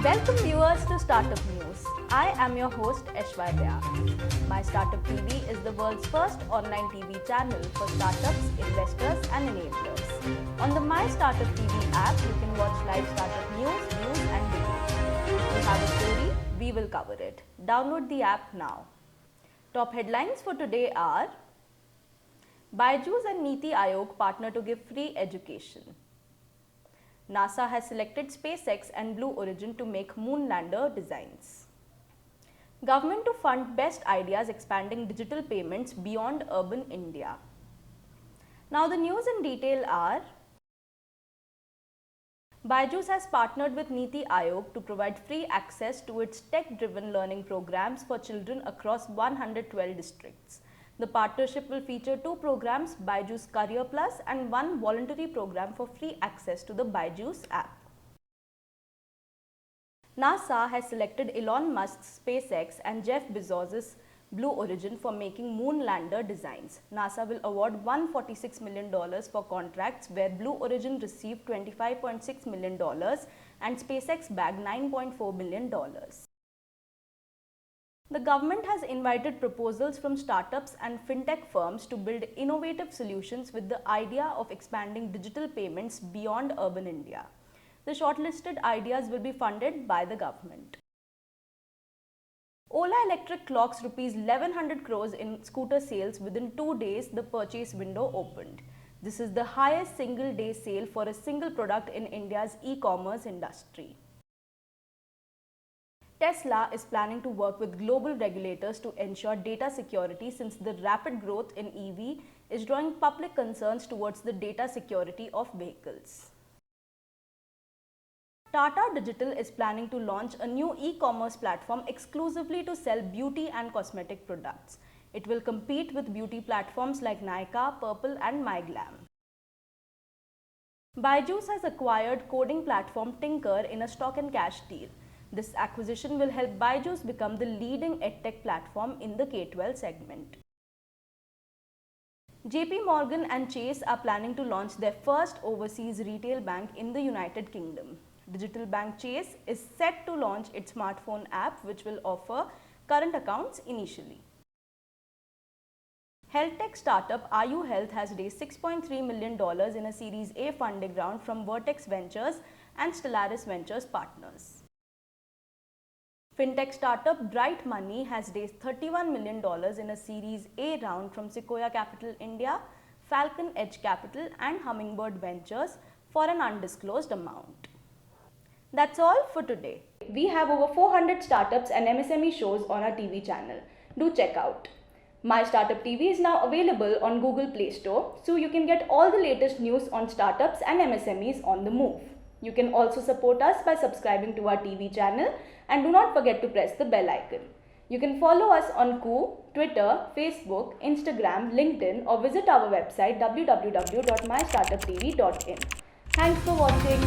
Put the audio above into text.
Welcome viewers to Startup News. I am your host Aishwarya. My Startup TV is the world's first online TV channel for startups, investors and enablers. On the My Startup TV app, you can watch live startup news, views and debates. If you have a story, we will cover it. Download the app now. Top headlines for today are: BYJU'S and Niti Aayog partner to give free education. NASA has selected SpaceX and Blue Origin to make moon lander designs. Government to fund best ideas expanding digital payments beyond urban India. Now the news in detail are: BYJU'S has partnered with Niti Aayog to provide free access to its tech-driven learning programs for children across 112 districts. The partnership will feature 2 programs, BYJU'S Career Plus and 1 voluntary program for free access to the BYJU'S app. NASA has selected Elon Musk's SpaceX and Jeff Bezos's Blue Origin for making moon lander designs. NASA will award $146 million for contracts where Blue Origin received $25.6 million and SpaceX bagged $9.4 million. The government has invited proposals from startups and fintech firms to build innovative solutions with the idea of expanding digital payments beyond urban India. The shortlisted ideas will be funded by the government. Ola Electric clocks Rs 1100 crores in scooter sales within 2 days the purchase window opened. This is the highest single day sale for a single product in India's e-commerce industry. Tesla is planning to work with global regulators to ensure data security since the rapid growth in EV is drawing public concerns towards the data security of vehicles. Tata Digital is planning to launch a new e-commerce platform exclusively to sell beauty and cosmetic products. It will compete with beauty platforms like Nykaa, Purple and MyGlam. BYJU'S has acquired coding platform Tinker in a stock and cash deal. This acquisition will help BYJU'S become the leading edtech platform in the K-12 segment. JP Morgan and Chase are planning to launch their first overseas retail bank in the United Kingdom. Digital bank Chase is set to launch its smartphone app which will offer current accounts initially. Health tech startup IU Health has raised $6.3 million in a Series A funding round from Vertex Ventures and Stellaris Ventures partners. Fintech startup Bright Money has raised $31 million in a Series A round from Sequoia Capital India, Falcon Edge Capital and Hummingbird Ventures for an undisclosed amount. That's all for today. We have over 400 startups and MSME shows on our TV channel. Do check out. My Startup TV is now available on Google Play Store, so you can get all the latest news on startups and MSMEs on the move. You can also support us by subscribing to our TV channel and do not forget to press the bell icon. You can follow us on Koo, Twitter, Facebook, Instagram, LinkedIn or visit our website www.mystartuptv.in. Thanks for watching.